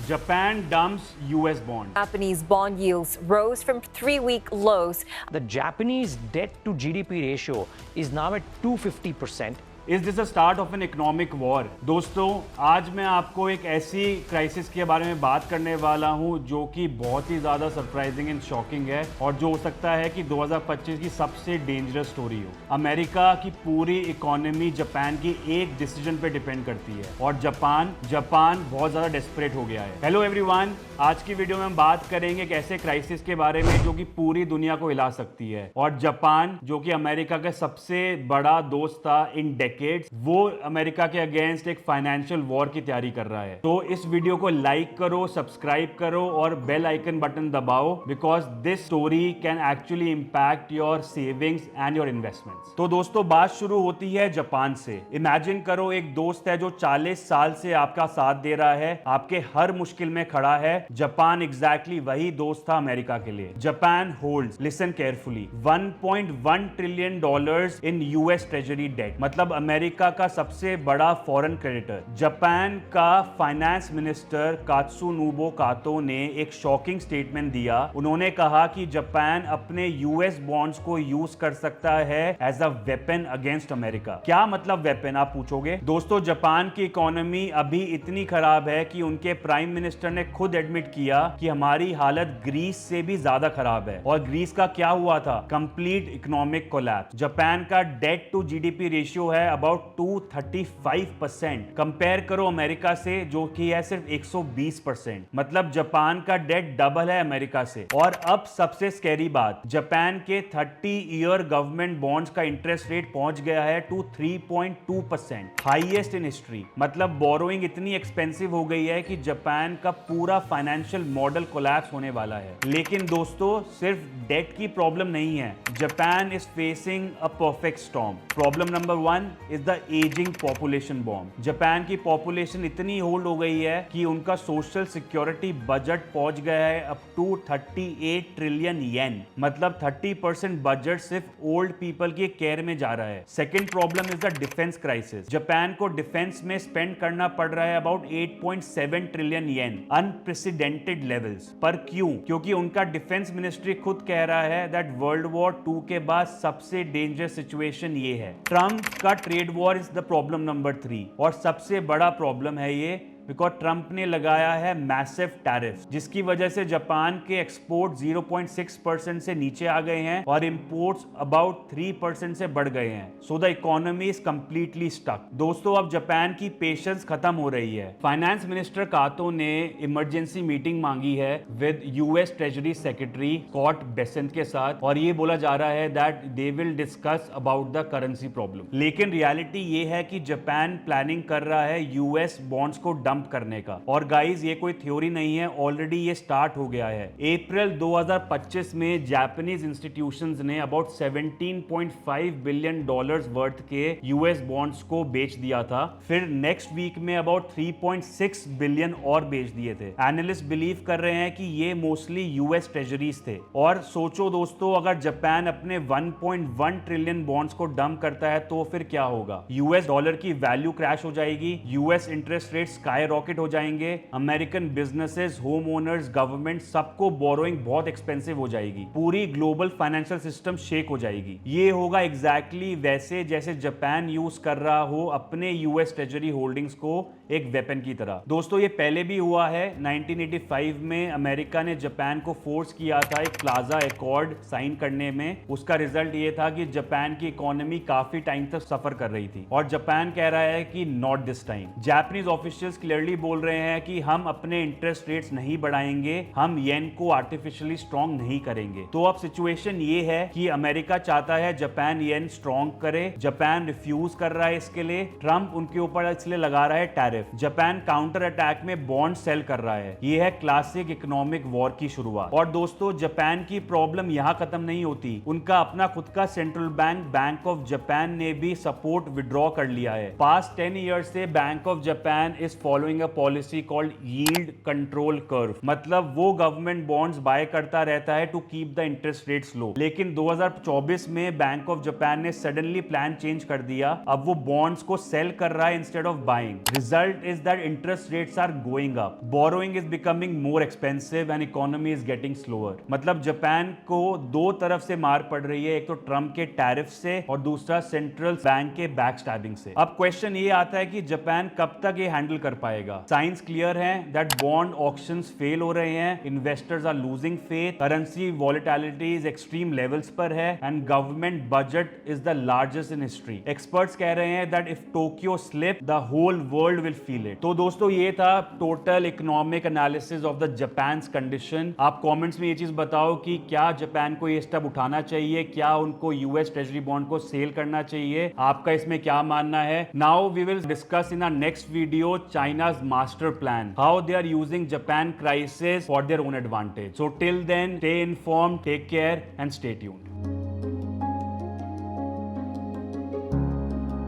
Japan dumps US bond. Japanese bond yields rose from 3-week lows. The Japanese debt to GDP ratio is now at 250%. Is this a start of an economic war? दोस्तों, आज मैं आपको एक ऐसी crisis के बारे में बात करने वाला हूं जो कि बहुत ही ज़्यादा सरप्राइजिंग एंड शॉकिंग है और जो हो सकता है कि 2025 की सबसे डेंजरस स्टोरी हो। अमेरिका की पूरी इकोनॉमी जापान की एक डिसीजन पे डिपेंड करती है और जापान बहुत ज़्यादा डेस्परेट हो गया है। हेलो एवरीवन, आज की वीडियो में हम बात करेंगे एक ऐसे क्राइसिस के बारे में जो कि पूरी दुनिया को हिला सकती है और जापान जो कि अमेरिका का सबसे बड़ा दोस्त था इन डेकेड्स, वो अमेरिका के अगेंस्ट एक फाइनेंशियल वॉर की तैयारी कर रहा है। तो इस वीडियो को लाइक करो, सब्सक्राइब करो और बेल आइकन बटन दबाओ because this story can actually impact your savings and your investments. तो दोस्तों, बात शुरू होती है जापान से। इमेजिन करो एक दोस्त है जो 40 साल से आपका साथ दे रहा है, आपके हर मुश्किल में खड़ा है। जापान एग्जैक्टली वही दोस्त था अमेरिका के लिए। Japan holds, listen carefully, $1.1 trillion in US treasury debt, मतलब अमेरिका का सबसे बड़ा फॉरेन क्रेडिटर। जापान का फाइनेंस मिनिस्टर कात्सुनोबु कातो ने एक शॉकिंग स्टेटमेंट दिया। उन्होंने कहा कि जापान अपने यूएस बॉन्ड्स को यूज कर सकता है as a weapon against America. क्या मतलब वेपन, आप पूछोगे? दोस्तों, जापान की इकोनॉमी अभी इतनी खराब है कि उनके प्राइम मिनिस्टर ने खुद एडमिट किया कि हमारी हालत ग्रीस से भी ज्यादा खराब है। और ग्रीस का क्या हुआ था? Complete economic collapse. जापान का डेट टू जीडीपी रेशियो है अबाउट 235%। कंपेयर करो अमेरिका से जो कि है सिर्फ 120%। मतलब जापान का डेट डबल है अमेरिका से। और अब सबसे स्कैरी बात, जापान के 30-ईयर गवर्नमेंट बॉन्ड्स का इंटरेस्ट रेट पहुंच गया है टू 3.2%, हाईएस्ट इन हिस्ट्री। मतलब बोरोइंग इतनी एक्सपेंसिव हो गई है कि जापान का पूरा फाइनेंशियल मॉडल कोलैप्स होने वाला है। लेकिन दोस्तों, सिर्फ डेट की प्रॉब्लम नहीं है, Japan is facing a perfect storm. Problem number 1 is the ageing population bomb. Japan की पॉपुलेशन इतनी होल्ड हो गई है कि उनका सोशल सिक्योरिटी बजट पहुंच गया है अप टू 38 ट्रिलियन येन, मतलब 30% बजट सिर्फ ओल्ड पीपल की केयर में जा रहा है। Second problem is the defence crisis. Japan को डिफेंस में स्पेंड करना पड़ रहा है about 8.7 trillion yen, unprecedented levels. पर क्यों? क्योंकि उनका डिफेंस मिनिस्ट्री खुद कह रहा है दैट वर्ल्ड वॉर 2 के बाद सबसे डेंजरस सिचुएशन ये है। ट्रम्प का trade war is the problem number 3 और सबसे बड़ा प्रॉब्लम है ये बिकॉज ट्रंप ने लगाया है मैसिव टैरिफ, जिसकी वजह से जापान के एक्सपोर्ट 0.6% से नीचे आ गए हैं और इंपोर्ट्स अबाउट 3% से बढ़ गए हैं। So the economy is completely stuck. दोस्तों, अब जापान की पेशेंस खत्म हो रही है। फाइनेंस मिनिस्टर कातो ने इमरजेंसी मीटिंग मांगी है with US treasury secretary Scott Bessent के साथ और ये बोला जा रहा है that they will discuss about the currency problem. लेकिन रियलिटी ये है कि जापान प्लानिंग कर रहा है यूएस बॉन्ड्स को डंप करने का। और गाइस, ये कोई थ्योरी नहीं है, ऑलरेडी ये स्टार्ट हो गया है। अप्रैल 2025 में जापानीज इंस्टीट्यूशंस ने अबाउट $17.5 बिलियन वर्थ के यूएस बॉन्ड्स को बेच दिया था। फिर नेक्स्ट वीक में अबाउट 3.6 बिलियन और बेच दिए थे। एनालिस्ट बिलीव कर रहे हैं कि ये मोस्टली यूएस ट्रेजरीज थे। और सोचो दोस्तों, अगर जापान अपने 1.1 ट्रिलियन बॉन्ड्स को डंप करता है तो फिर क्या होगा? यूएस डॉलर की वैल्यू क्रैश हो जाएगी, US interest rate sky rocket हो जाएंगे, American businesses, home owners, government, सबको बोरोइंग बहुत एक्सपेंसिव हो जाएगी, पूरी ग्लोबल फाइनेंशियल सिस्टम शेक हो जाएगी। ये होगा एग्जैक्टली वैसे जैसे जापान यूज कर रहा हो अपने यूएस ट्रेजरी होल्डिंग्स को एक वेपन की तरह। दोस्तों, ये पहले भी हुआ है। 1985 में अमेरिका ने जापान को फोर्स किया था एक प्लाजा एकॉर्ड साइन करने में। उसका रिजल्ट ये था कि जापान की इकोनॉमी काफी टाइम तक सफर कर रही थी और जापान कह रहा है कि not this time. Japanese officials clearly बोल रहे हैं कि हम अपने इंटरेस्ट रेट्स नहीं बढ़ाएंगे, हम येन को आर्टिफिशियली स्ट्रॉन्ग नहीं करेंगे। तो अब सिचुएशन ये है कि अमेरिका चाहता है जापान येन स्ट्रॉन्ग करे, जापान रिफ्यूज कर रहा है इसके लिए, ट्रंप उनके ऊपर इसलिए लगा रहा है टैरिफ, जापान काउंटर अटैक में बॉन्ड सेल कर रहा है। ये है क्लासिक इकोनॉमिक वॉर की शुरुआत। और दोस्तों, जापान की प्रॉब्लम यहां खत्म नहीं होती, उनका अपना खुद का सेंट्रल बैंक ऑफ जापान ने भी सपोर्ट विड्रॉ कर लिया है। पास्ट 10 ईयर्स से Bank of Japan is following a policy called yield control curve, मतलब वो गवर्नमेंट बॉन्ड्स बाय करता रहता है to keep the interest rates low. लेकिन 2024 में बैंक ऑफ जापान ने सडनली प्लान चेंज कर दिया, अब वो बॉन्ड्स को सेल कर रहा है instead of buying. Result result is that interest rates are going up, borrowing is becoming more expensive and economy is getting slower. मतलब जापान को दो तरफ से मार पड़ रही है, एक तो ट्रम्प के टैरिफ से और दूसरा सेंट्रल बैंक के बैकस्टैबिंग से. अब क्वेश्चन ये आता है कि जापान कब तक ये हैंडल कर पाएगा. साइंस क्लियर है दैट बॉन्ड ऑक्शंस फेल हो रहे हैं, investors are losing faith, currency volatility is extreme levels पर है and government budget is the largest in history. Experts कह रहे हैं that if Tokyo slip the whole world will feel it. तो दोस्तों ये था total economic analysis of the Japan's condition. आप कमेंट्स में ये चीज बताओ कि क्या जापान को ये स्टेप उठाना चाहिए, क्या उनको यूएस ट्रेजरी बॉन्ड को सेल करना चाहिए, आपका इसमें क्या मानना है. Now we will discuss in our next video China's master plan, how they are using Japan crisis for their own advantage. So till then, stay informed, take care and stay tuned.